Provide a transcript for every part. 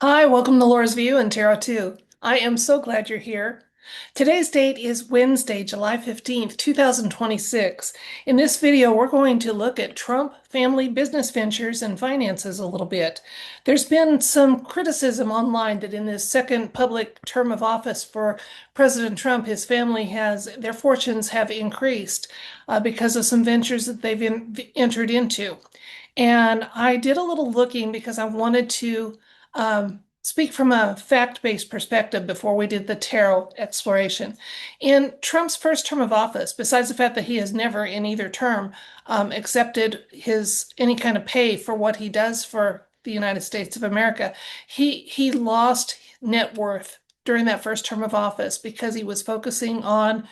Hi, welcome to Laura's View and Tarot 2. I am so glad you're here. Today's date is Wednesday, July 15th, 2026. In this video, we're going to look at Trump family business ventures and finances a little bit. There's been some criticism online that in this second public term of office for President Trump, their fortunes have increased because of some ventures that entered into. And I did a little looking because I wanted to speak from a fact-based perspective before we did the tarot exploration. In Trump's first term of office, besides the fact that he has never in either term accepted his any kind of pay for what he does for the United States of America, he lost net worth during that first term of office because he was focusing on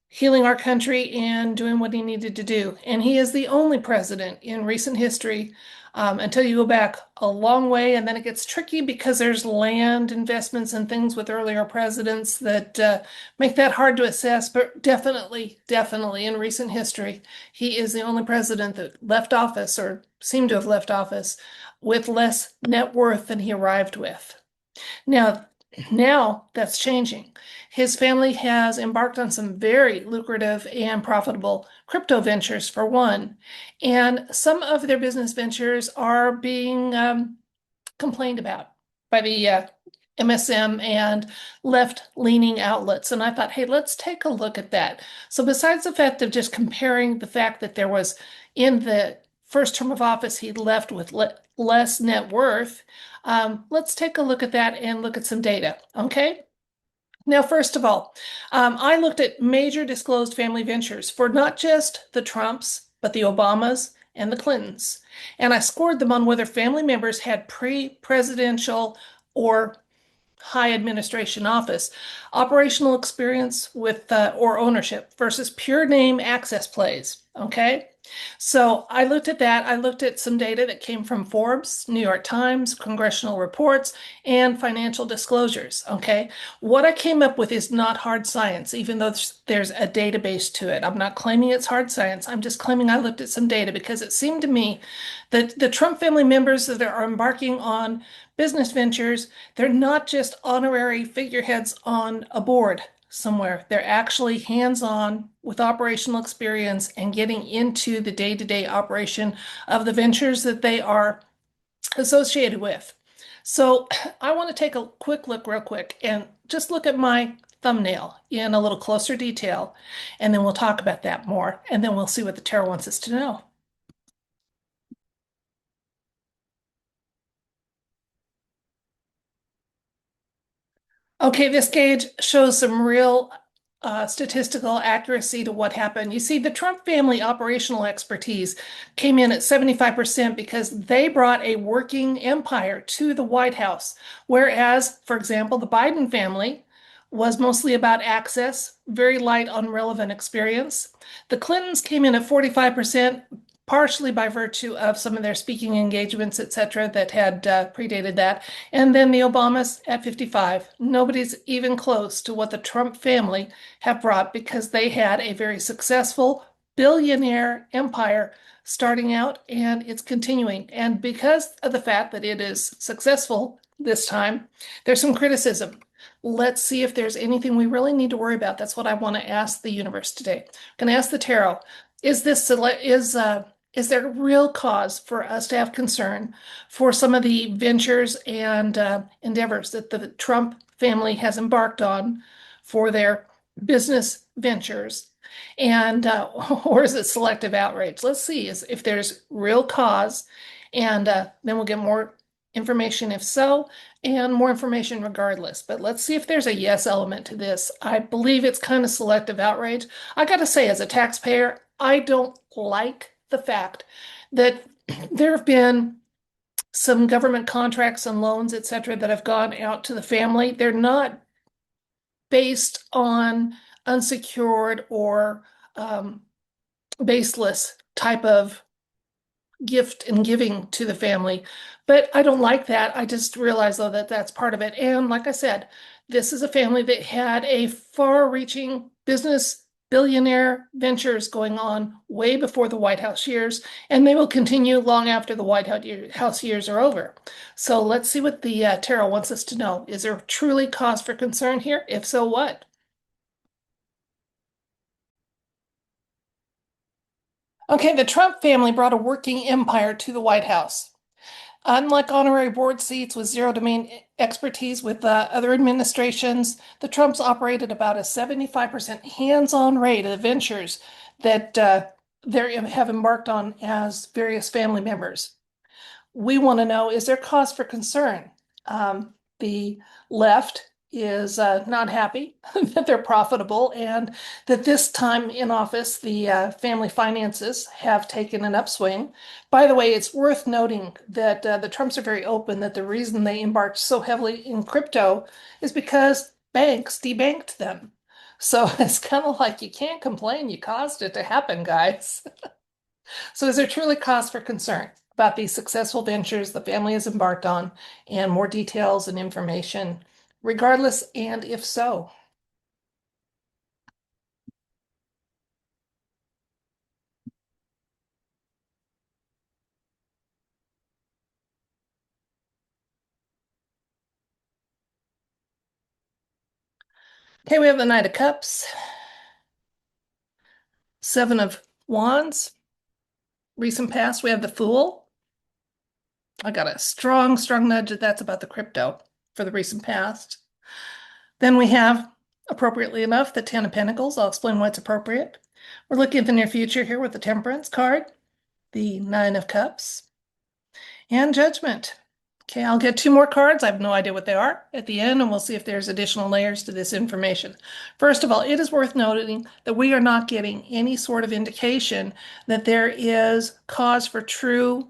healing our country and doing what he needed to do. And he is the only president in recent history, until you go back a long way, and then it gets tricky because there's land investments and things with earlier presidents that make that hard to assess. But definitely in recent history, he is the only president that left office or seemed to have left office with less net worth than he arrived with. Now, now that's changing. His family has embarked on some very lucrative and profitable crypto ventures, for one, and some of their business ventures are being complained about by the MSM and left-leaning outlets. And I thought, hey, let's take a look at that. So besides the fact of just comparing the fact that there was in the first term of office, he left with less net worth, let's take a look at that and look at some data, okay? Now, first of all, I looked at major disclosed family ventures for not just the Trumps, but the Obamas and the Clintons. And I scored them on whether family members had pre-presidential or high administration office, operational experience with or ownership versus pure name access plays. Okay. So I looked at that. I looked at some data that came from Forbes, New York Times, congressional reports, and financial disclosures. Okay. What I came up with is not hard science, even though there's a database to it. I'm not claiming it's hard science. I'm just claiming I looked at some data because it seemed to me that the Trump family members that are embarking on business ventures, they're not just honorary figureheads on a board somewhere. They're actually hands-on with operational experience and getting into the day-to-day operation of the ventures that they are associated with. So I want to take a quick look real quick and just look at my thumbnail in a little closer detail, and then we'll talk about that more, and then we'll see what the tarot wants us to know. Okay, this gauge shows some real statistical accuracy to what happened. You see, the Trump family operational expertise came in at 75% because they brought a working empire to the White House. Whereas, for example, the Biden family was mostly about access, very light on relevant experience. The Clintons came in at 45%, partially by virtue of some of their speaking engagements, etc., that had predated that. And then the Obamas at 55. Nobody's even close to what the Trump family have brought because they had a very successful billionaire empire starting out and it's continuing. And because of the fact that it is successful this time, there's some criticism. Let's see if there's anything we really need to worry about. That's what I want to ask the universe today. I'm going to ask the tarot, is there real cause for us to have concern for some of the ventures and endeavors that the Trump family has embarked on for their business ventures? And or is it selective outrage? Let's see if there's real cause, and then we'll get more information if so, and more information regardless. But let's see if there's a yes element to this. I believe it's kind of selective outrage. I got to say, as a taxpayer, I don't like the fact that there have been some government contracts and loans, et cetera, that have gone out to the family. They're not based on unsecured or baseless type of gift and giving to the family. But I don't like that. I just realize, though, that that's part of it. And like I said, this is a family that had a far-reaching business billionaire ventures going on way before the White House years, and they will continue long after the House years are over. So let's see what the tarot wants us to know. Is there truly cause for concern here? If so, what? Okay, the Trump family brought a working empire to the White House. Unlike honorary board seats with zero domain expertise with other administrations, the Trumps operated about a 75% hands-on rate of the ventures that they have embarked on as various family members. We want to know, is there cause for concern? The left is not happy that they're profitable and that this time in office, the family finances have taken an upswing. By the way, it's worth noting that the Trumps are very open that the reason they embarked so heavily in crypto is because banks debanked them. So it's kind of like you can't complain, you caused it to happen, guys. So is there truly cause for concern about these successful ventures the family has embarked on and more details and information, regardless, and if so? Okay, we have the Knight of Cups, Seven of Wands, recent past, we have the Fool. I got a strong, strong nudge that that's about the crypto for the recent past. Then we have, appropriately enough, the Ten of Pentacles. I'll explain why it's appropriate. We're looking at the near future here with the Temperance card, the Nine of Cups, and Judgment. Okay, I'll get two more cards. I have no idea what they are at the end, and we'll see if there's additional layers to this information. First of all, it is worth noting that we are not getting any sort of indication that there is cause for true,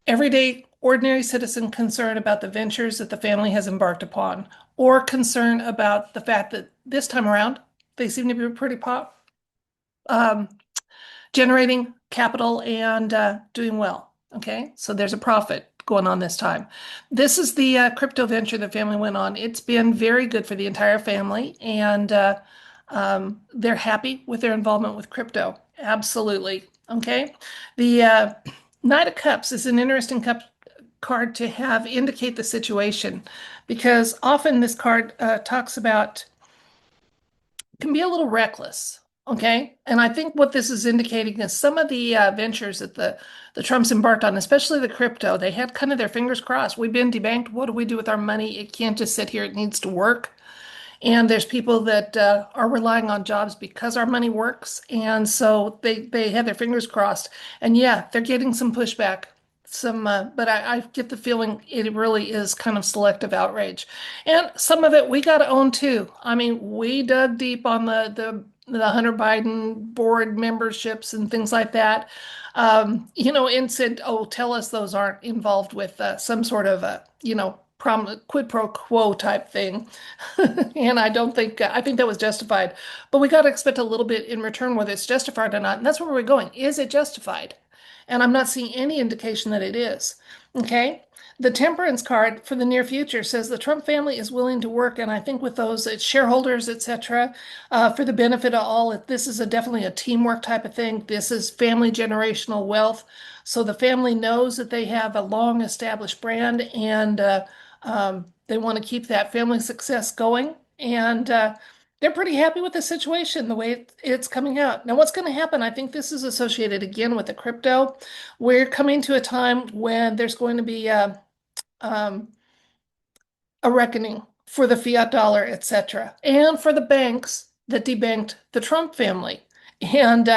everyday, ordinary citizen concern about the ventures that the family has embarked upon, or concern about the fact that this time around, they seem to be pretty um, generating capital and doing well. Okay, so there's a profit going on this time. This is the crypto venture the family went on. It's been very good for the entire family, and they're happy with their involvement with crypto. Absolutely. Okay, the Knight of Cups is an interesting card to have indicate the situation because often this card talks about can be a little reckless. Okay. And I think what this is indicating is some of the ventures that the Trumps embarked on, especially the crypto, they had kind of their fingers crossed. We've been debanked. What do we do with our money? It can't just sit here. It needs to work. And there's people that are relying on jobs because our money works. And so they had their fingers crossed. And yeah, they're getting some pushback. But I get the feeling it really is kind of selective outrage. And some of it we got to own too. I mean, we dug deep on the Hunter Biden board memberships and things like that. And said, "Oh, tell us those aren't involved with some sort of prominent quid pro quo type thing." And I think that was justified. But we got to expect a little bit in return, whether it's justified or not. And that's where we're going. Is it justified? And I'm not seeing any indication that it is. Okay. The Temperance card for the near future says the Trump family is willing to work, and I think with those shareholders, etc., for the benefit of all. This is definitely a teamwork type of thing. This is family generational wealth. So the family knows that they have a long established brand, and they want to keep that family success going. And they're pretty happy with the situation, the way it's coming out. Now, what's going to happen? I think this is associated again with the crypto. We're coming to a time when there's going to be um, a reckoning for the fiat dollar, etc., and for the banks that debanked the Trump family. And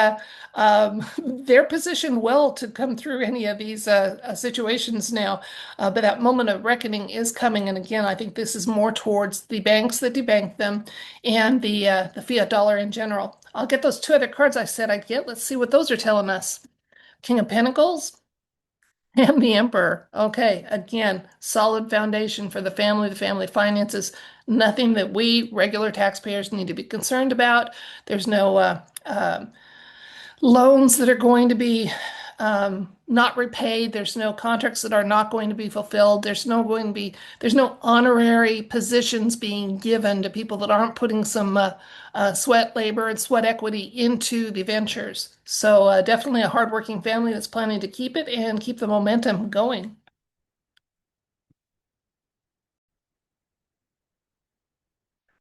they're positioned well to come through any of these situations now. But that moment of reckoning is coming. And again, I think this is more towards the banks that debanked them and the fiat dollar in general. I'll get those two other cards I said I'd get. Let's see what those are telling us. King of Pentacles and the Emperor. Okay, again, solid foundation for the family finances. Nothing that we regular taxpayers need to be concerned about. There's no loans that are going to be not repaid. There's no contracts that are not going to be fulfilled. There's no honorary positions being given to people that aren't putting some sweat labor and sweat equity into the ventures. So definitely a hardworking family that's planning to keep it and keep the momentum going.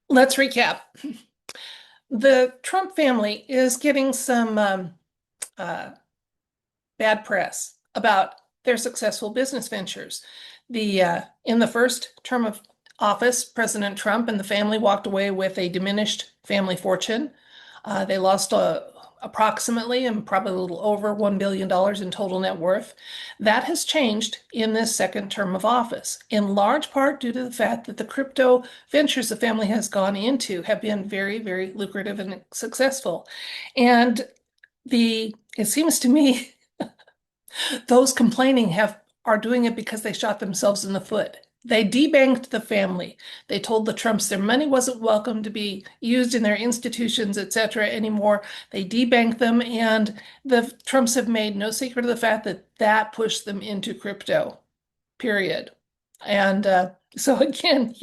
Let's recap. The Trump family is getting some uh, bad press about their successful business ventures. In the first term of office, President Trump and the family walked away with a diminished family fortune. They lost approximately and probably a little over $1 billion in total net worth. That has changed in this second term of office, in large part due to the fact that the crypto ventures the family has gone into have been very, very lucrative and successful. And it seems to me those complaining are doing it because they shot themselves in the foot. They debanked the family. They told the Trumps their money wasn't welcome to be used in their institutions, etc. anymore. They debanked them, and the Trumps have made no secret of the fact that that pushed them into crypto, period. And so again,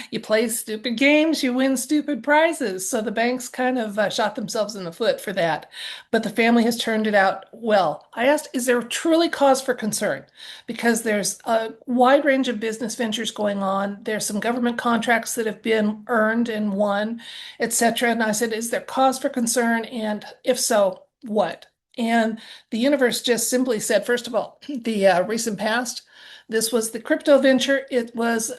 you play stupid games, you win stupid prizes. So the banks kind of shot themselves in the foot for that. But the family has turned it out well. I asked, is there truly cause for concern? Because there's a wide range of business ventures going on. There's some government contracts that have been earned and won, etc. And I said, is there cause for concern? And if so, what? And the universe just simply said, first of all, the recent past, this was the crypto venture. It was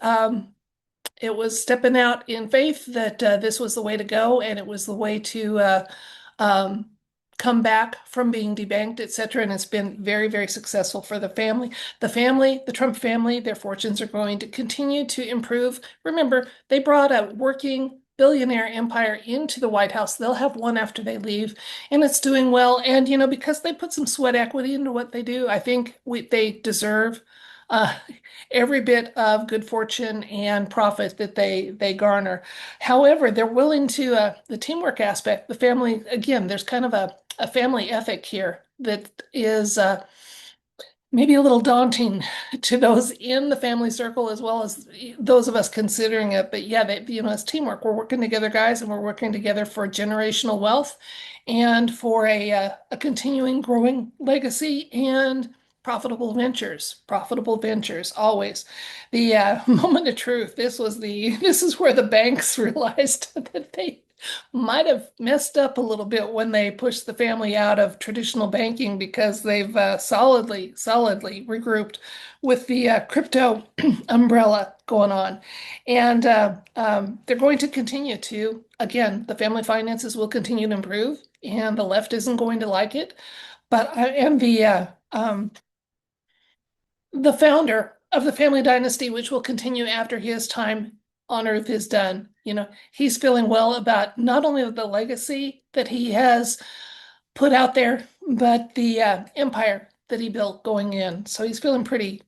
stepping out in faith that this was the way to go, and it was the way to um, come back from being debanked, etc. And it's been very, very successful for the family. The Trump family, their fortunes are going to continue to improve. Remember, they brought a working billionaire empire into the White House. They'll have one after they leave, and it's doing well. And because they put some sweat equity into what they do, I think they deserve uh, every bit of good fortune and profit that they garner. However, they're willing to the teamwork aspect, the family, again, there's kind of a family ethic here that is maybe a little daunting to those in the family circle as well as those of us considering it. But yeah, it's teamwork. We're working together, guys, and we're working together for generational wealth and for a continuing growing legacy and profitable ventures always. The moment of truth. This is where the banks realized that they might have messed up a little bit when they pushed the family out of traditional banking because they've solidly regrouped with the crypto umbrella going on. And they're going to continue to, again, the family finances will continue to improve, and the left isn't going to like it. But I am the founder of the family dynasty, which will continue after his time on Earth is done. He's feeling well about not only the legacy that he has put out there, but the empire that he built going in. So he's feeling pretty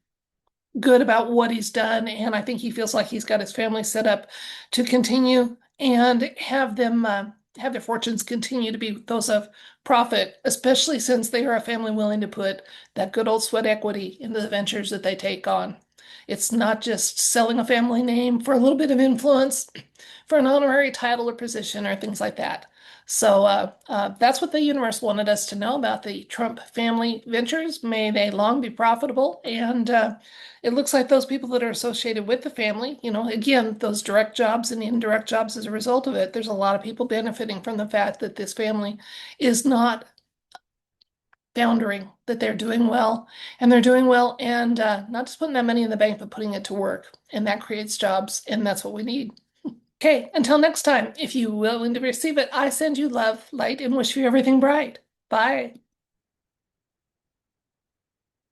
good about what he's done, and I think he feels like he's got his family set up to continue and have their fortunes continue to be those of profit, especially since they are a family willing to put that good old sweat equity into the ventures that they take on. It's not just selling a family name for a little bit of influence, for an honorary title or position or things like that. So that's what the universe wanted us to know about the Trump family ventures. May they long be profitable. And it looks like those people that are associated with the family, again, those direct jobs and indirect jobs as a result of it, there's a lot of people benefiting from the fact that this family is not foundering, that they're doing well. And they're doing well and not just putting that money in the bank, but putting it to work. And that creates jobs. And that's what we need. Okay, until next time, if you willing to receive it, I send you love, light, and wish you everything bright. Bye.